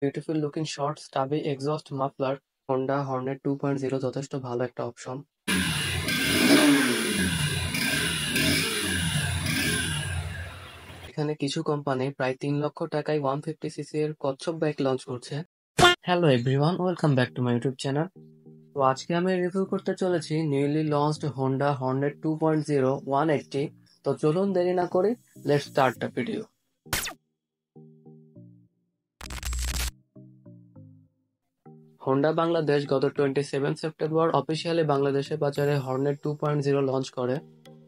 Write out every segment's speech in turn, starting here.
Beautiful looking short stubby exhaust muffler Honda Hornet 2.0 যথেষ্ট ভালো একটা অপশন। এখানে কিছু কোম্পানি প্রায় 3 লক্ষ টাকায় 150 সিসি এর কচ্ছপ বাইক লঞ্চ করছে। Hello everyone, welcome back to my YouTube channel. তো আজকে আমি রিভিউ করতে চলেছি নিউলি লঞ্চড হোন্ডা হর্নেট 2.0 180। তো চলুন দেরি না করি, let's start the video. Honda Bangladesh গত 27 সেপ্টেম্বর অফিসিয়ালি বাংলাদেশের বাজারে হর্নেট 2.0 লঞ্চ করে।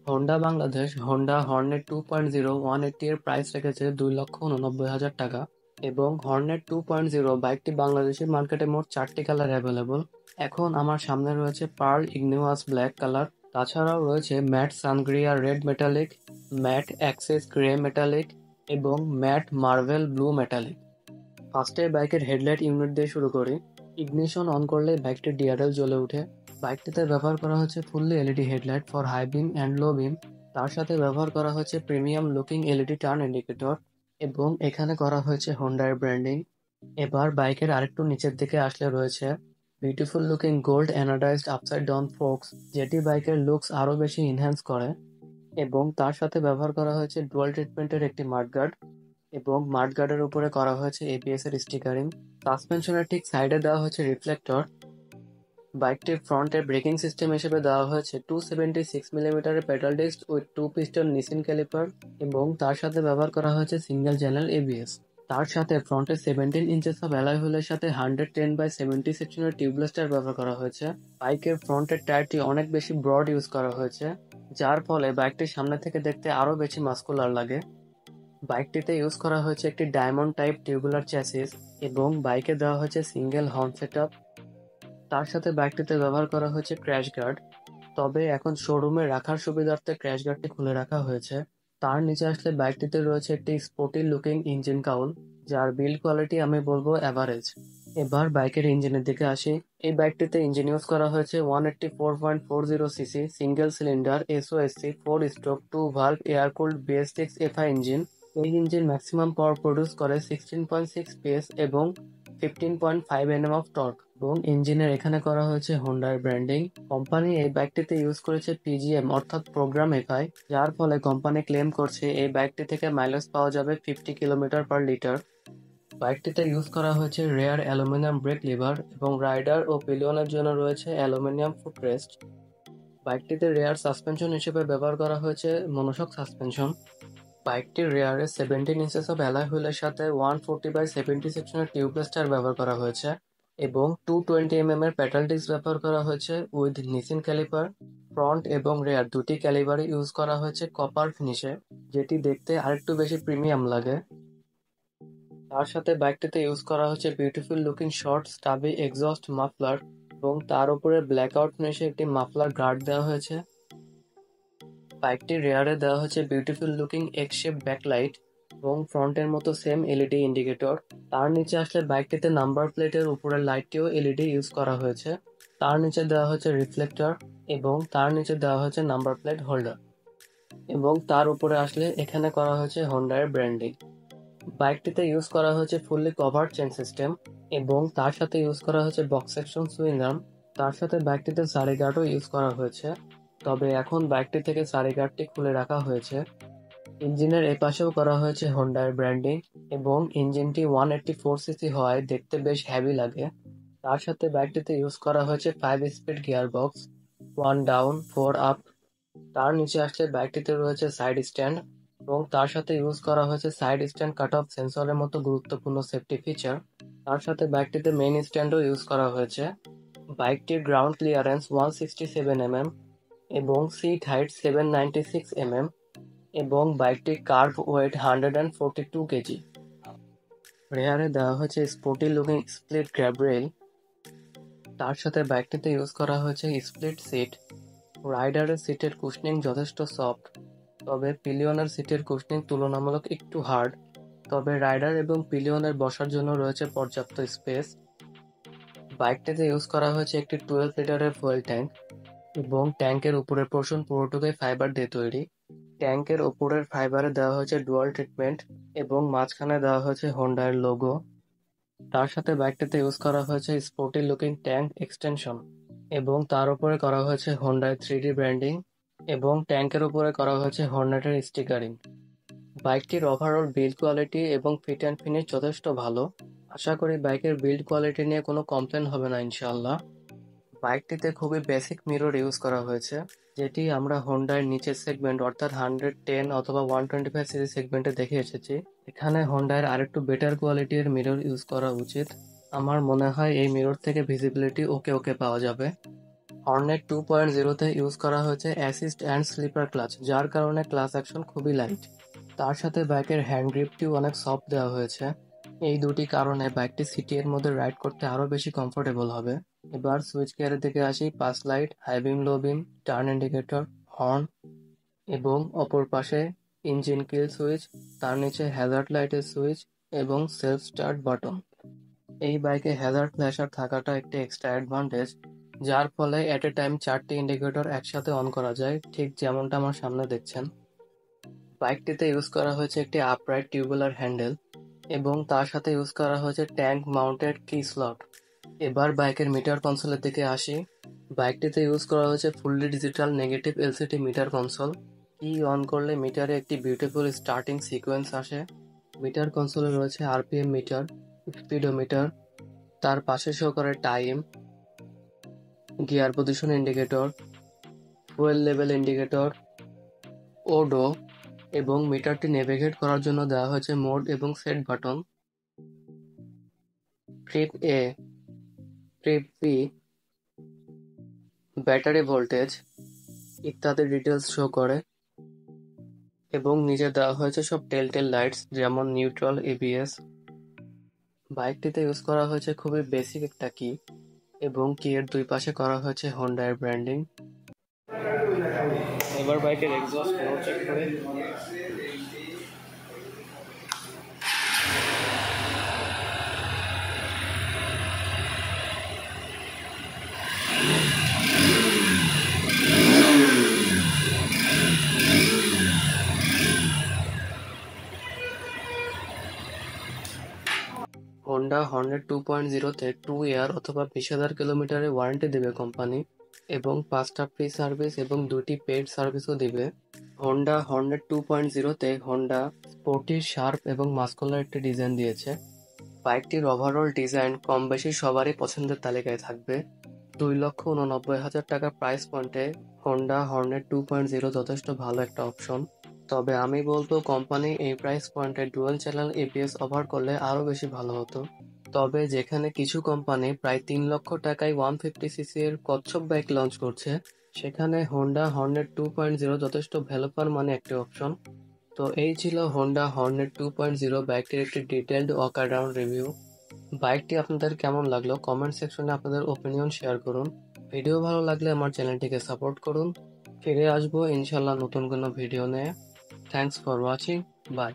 হোন্ডা বাংলাদেশ হোন্ডা হর্নেট 2.0 180 এর প্রাইস রেখেছে 2,89,000 টাকা এবং হর্নেট 2.0 বাইকটি বাংলাদেশের মার্কেটে মোট 4টি কালার অ্যাভেলেবল। এখন আমার সামনে রয়েছে পার্ল ইগনিওয়াস ব্ল্যাক কালার, তাছাড়াও রয়েছে matte sangria red metallic, matte axis grey metallic এবং ম্যাট মার্ভেল ব্লু মেটালিক। ফার্স্টে বাইকের হেডলাইট ইউনিট দিয়ে শুরু করি। ইগনিশন অন করলে বাইকটির ডিআরএল জ্বলে ওঠে। বাইকটিতে ব্যবহার করা হচ্ছে fully LED headlight for high beam and low beam. তার সাথে ব্যবহার করা হচ্ছে premium looking LED turn indicator এবং এখানে করা হয়েছে হোন্ডার ব্র্যান্ডিং। এবার বাইকের আরেকটু নিচের দিকে আসলে রয়েছে beautiful looking gold anodized upside down forks, যেটি বাইকের লুকস আরও বেশি ইনহ্যান্স করে এবং তার সাথে ব্যবহার করা হয়েছে ডুয়াল ট্রিটমেন্টের একটি মাডগার্ড এবং মাডগার্ডের উপরে করা হয়েছে এবিএস এর স্টিকারিং। সাসপেনশনের ঠিক সাইডে দেওয়া হয়েছে রিফ্লেক্টর। বাইকটির ফ্রন্টের ব্রেকিং সিস্টেম হিসেবে দেওয়া হয়েছে 276 মিলিমিটারের petal disc with 2 piston Nissin caliper এবং তার সাথে ব্যবহার করা হয়েছে সিঙ্গেল চ্যানেল এবিএস। তার সাথে ফ্রন্টে 17 ইঞ্চেস অফ অ্যালয় হুইলের সাথে 110/70 সেকশনের টিউবলেস টায়ার ব্যবহার করা হয়েছে। বাইকের ফ্রন্টের টায়ারটি অনেক বেশি ব্রড ইউজ করা হয়েছে, যার ফলে বাইকটির সামনে থেকে দেখতে আরও বেশি মাস্কুলার লাগে। বাইকটিতে ইউজ করা হয়েছে একটি ডায়মন্ড টাইপ টিউবুলার চ্যাসিস এবং বাইকে দেওয়া হয়েছে সিঙ্গেল হর্ন সেটআপ। তার সাথে বাইকটিতে ব্যবহার করা হয়েছে ক্র্যাশ গার্ড, তবে এখন শোরুমে রাখার সুবিধার্থে ক্র্যাশ গার্ডটি খুলে রাখা হয়েছে। তার নিচে আসলে বাইকটিতে রয়েছে একটি স্পোর্টি লুকিং ইঞ্জিন কাউল, যার বিল্ড কোয়ালিটি আমি বলবো অ্যাভারেজ। এবার বাইকের ইঞ্জিনের দিকে আসি। এই বাইকটিতে ইঞ্জিন ইউজ করা হয়েছে 184.40 CC single cylinder SOSC 4 stroke 2 valve air cooled BS6 FI engine. এই ইঞ্জিন ম্যাক্সিমাম পাওয়ার প্রডিউস করে 16.6 PS এবং 15.5 Nm অফ টর্ক এবং ইঞ্জিনের এখানে করা হয়েছে হোন্ডার ব্র্যান্ডিং। কোম্পানি এই বাইকটিতে ইউজ করেছে পিজিএম অর্থাৎ প্রোগ্রাম এফআই, যার ফলে কোম্পানি ক্লেম করছে এই বাইকটি থেকে মাইলেজ পাওয়া যাবে 50 কিলোমিটার/লিটার। বাইকটিতে ইউজ করা হয়েছে রেয়ার অ্যালুমিনিয়াম ব্রেক লিভার এবং রাইডার ও পিলিয়নের জন্য রয়েছে অ্যালুমিনিয়াম ফুটরেস্ট। বাইকটিতে রেয়ার সাসপেনশন হিসেবে ব্যবহার করা হয়েছে মনোশক সাসপেনশন। বাইকটির রেয়ারে 17 ইঞ্চেস অফ অ্যালয় হুইলের সাথে 140/70 সেকশনের টিউবলেস টায়ার ব্যবহার করা হয়েছে এবং 220 এর পেটাল ডিস্ক ব্যবহার করা হয়েছে উইথ নিসিন ক্যালিপার। ফ্রন্ট এবং রেয়ার দুটি ক্যালিপারই ইউজ করা হয়েছে কপার ফিনিশে, যেটি দেখতে আরেকটু বেশি প্রিমিয়াম লাগে। তার সাথে বাইকটিতে ইউজ করা হচ্ছে beautiful looking short stubby exhaust muffler এবং তার উপরে ব্ল্যাকআউট ফিনিশে একটি মাফলার গার্ড দেওয়া হয়েছে। বাইকটির রেয়ারে দেওয়া হচ্ছে beautiful looking x shape backlight এবং ফ্রন্টের মতো সেম এলইডি ইন্ডিকেটর। তার নিচে আসলে বাইকটিতে নাম্বার প্লেটের উপরের লাইটটিও এলইডি ইউজ করা হয়েছে। তার নিচে দেওয়া হচ্ছে রিফ্লেক্টর এবং তার নিচে দেওয়া হচ্ছে নাম্বার প্লেট হোল্ডার এবং তার উপরে আসলে এখানে করা হয়েছে হোন্ডার ব্র্যান্ডিং। বাইকটিতে ইউজ করা হয়েছে ফুললি কভার্ড চেন সিস্টেম এবং তার সাথে ইউজ করা হয়েছে বক্স সেকশন সুইং আর্ম। তার সাথে বাইকটিতে সারি গার্ডও ইউজ করা হয়েছে, তবে এখন বাইকটি থেকে সারি গার্ডটি খুলে রাখা হয়েছে। ইঞ্জিনের এপাশেও করা হয়েছে হোন্ডার ব্র্যান্ডিং এবং ইঞ্জিনটি 184 সিসি হওয়ায় দেখতে বেশ হ্যাভি লাগে। তার সাথে বাইকটিতে ইউজ করা হয়েছে 5 speed gear box, 1 down 4 up. তার নিচে আসলে বাইকটিতে রয়েছে সাইড স্ট্যান্ড এবং তার সাথে ইউজ করা হয়েছে সাইড স্ট্যান্ড কাট অফ সেন্সরের মতো গুরুত্বপূর্ণ সেফটি ফিচার। তার সাথে বাইকটিতে মেইন স্ট্যান্ডও ইউজ করা হয়েছে। বাইকটির গ্রাউন্ড ক্লিয়ারেন্স 167 mm এবং সিট হাইট 796 mm এবং বাইকটির কার্ভ ওয়েট 142 কেজি। রেয়ারে দেওয়া হয়েছে sporty looking split grab rail. তার সাথে বাইকটিতে ইউজ করা হয়েছে স্প্লিট সিট। রাইডারের সিটের কুশনিং যথেষ্ট সফট, তবে পিলিয়নের সিটের কুশনিং তুলনামূলক একটু হার্ড, তবে রাইডার এবং পিলিয়নের বসার জন্য রয়েছে পর্যাপ্ত স্পেস। বাইকটিতে ইউজ করা হয়েছে একটি 12 লিটারের ফুয়েল ট্যাঙ্ক এবং ট্যাঙ্কের উপরের পোর্শন পুরোটুকুই ফাইবার দিয়ে তৈরি। ট্যাঙ্কের ওপরের ফাইবারে দেওয়া হয়েছে ডুয়াল ট্রিটমেন্ট এবং মাঝখানে দেওয়া হয়েছে হোন্ডার লোগো। তার সাথে বাইকটিতে ইউজ করা হয়েছে স্পোর্টি লুকিং ট্যাঙ্ক এক্সটেনশন এবং তার উপরে করা হয়েছে হোন্ডার 3D ব্র্যান্ডিং এবং ট্যাঙ্কের উপরে করা হয়েছে হর্নেটের স্টিকারিং। বাইকটির ওভারঅল বিল্ড কোয়ালিটি এবং ফিট অ্যান্ড ফিনিশ যথেষ্ট ভালো। আশা করি বাইকের বিল্ড কোয়ালিটি নিয়ে কোনো কমপ্লেন হবে না ইনশাআল্লাহ। বাইকটিতে খুবই বেসিক মিরর ইউজ করা হয়েছে, যেটি আমরা হোন্ডার নিচের সেগমেন্ট অর্থাৎ 110 অথবা 125 সিসি সেগমেন্টে দেখে এসেছি। এখানে হোন্ডার আরেকটু বেটার কোয়ালিটির মিরর ইউজ করা উচিত। আমার মনে হয় এই মিরর থেকে ভিজিবিলিটি ওকে ওকে পাওয়া যাবে। হর্নেট 2.0-তে ইউজ করা হয়েছে অ্যাসিস্ট অ্যান্ড স্লিপার ক্লাচ, যার কারণে ক্লাচ অ্যাকশন খুবই লাইট। তার সাথে বাইকের হ্যান্ড গ্রিপটিও অনেক সফট দেওয়া হয়েছে। এই দুটি কারণে বাইকটি সিটি এর মধ্যে রাইড করতে আরো বেশি কমফোর্টেবল হবে। এবার সুইচ গিয়ারের দিকে আসি। পাস লাইট, হাই বিম, লো বিম, টার্ন ইন্ডিকেটর, হর্ন এবং অপর পাশে ইঞ্জিন কিল সুইচ, তার নিচে হ্যাজার্ড লাইটের সুইচ এবং সেলফ স্টার্ট বাটন। এই বাইকে হ্যাজার্ড ফ্ল্যাশার থাকাটা একটি এক্সট্রা অ্যাডভান্টেজ, যার ফলে এট এ টাইম 4টি ইন্ডিকেটর একসাথে অন করা যায়, ঠিক যেমনটা আমার সামনে দেখছেন। বাইকটিতে ইউজ করা হয়েছে একটি আপরাইট টিউবুলার হ্যান্ডেল এবং তার সাথে ইউজ করা হয়েছে ট্যাঙ্ক মাউন্টেড কি স্লট। এবার বাইকের মিটার কনসোলের দিকে আসি। বাইকটিতে ইউজ করা হয়েছে fully digital negative LCD metre console. কি অন করলে মিটারে একটি বিউটিফুল স্টার্টিং সিকোয়েন্স আসে। মিটার কনসোলে রয়েছে আরপিএম মিটার, স্পিডোমিটার, তার পাশে শো করে time, gear position indicator, fuel level indicator, Odoo এবং মিটারটি নেভিগেট করার জন্য দেওয়া হয়েছে মোড এবং সেট বাটন। ট্রিপ এ, ট্রিপ বি, ব্যাটারি ভোল্টেজ ইত্যাদি ডিটেলস শো করে এবং নিচে দেওয়া হয়েছে সব টেল লাইটস, যেমন নিউট্রাল, এবিএস। বাইকটিতে ইউজ করা হয়েছে খুবই বেসিক একটা কি এবং কি এর দুই পাশে করা হয়েছে হোন্ডা এর ব্র্যান্ডিং। এবার বাইকের এক্সস্ট ফ্লো চেক করে। হোন্ডা হর্নেট 2.0-তে 2 ইয়ার অথবা 20,000 কিলোমিটারের ওয়ারেন্টি দেবে কোম্পানি এবং 5টা ফ্রি সার্ভিস এবং 2টি পেইড সার্ভিসও দিবে। হোন্ডা হর্নেট 2.0-তে হোন্ডা স্পোর্টি, শার্প এবং মাস্কুলার একটি ডিজাইন দিয়েছে। বাইকটির ওভারঅল ডিজাইন কম বেশি সবারই পছন্দের তালিকায় থাকবে। 2,89,000 টাকা প্রাইস পয়েন্টে হোন্ডা হর্নেট 2.0 যথেষ্ট ভালো একটা অপশন। তবে আমি বলবো কোম্পানি এই প্রাইস পয়েন্টে ডুয়াল চ্যানেল এবিএস অফার করলে আরো বেশি ভালো হতো। তবে যেখানে কিছু কোম্পানি প্রায় 3 লক্ষ টাকায় 150 সিসি এর কচ্ছপ বাইক লঞ্চ করছে, সেখানে হোন্ডা হর্নেট 2.0 যথেষ্ট ভ্যালু ফর মানি একটি অপশন। তো এই ছিল হোন্ডা হর্নেট 2.0 বাইকটির একটি ডিটেলড ওয়াক অ্যারাউন্ড রিভিউ। বাইকটি আপনাদের কেমন লাগলো কমেন্ট সেকশনে আপনাদের ওপিনিয়ন শেয়ার করুন। ভিডিও ভালো লাগলে আমার চ্যানেলটিকে সাপোর্ট করুন। ফিরে আসবো ইনশাল্লাহ নতুন কোনো ভিডিও নিয়ে। Thanks for watching. বাই।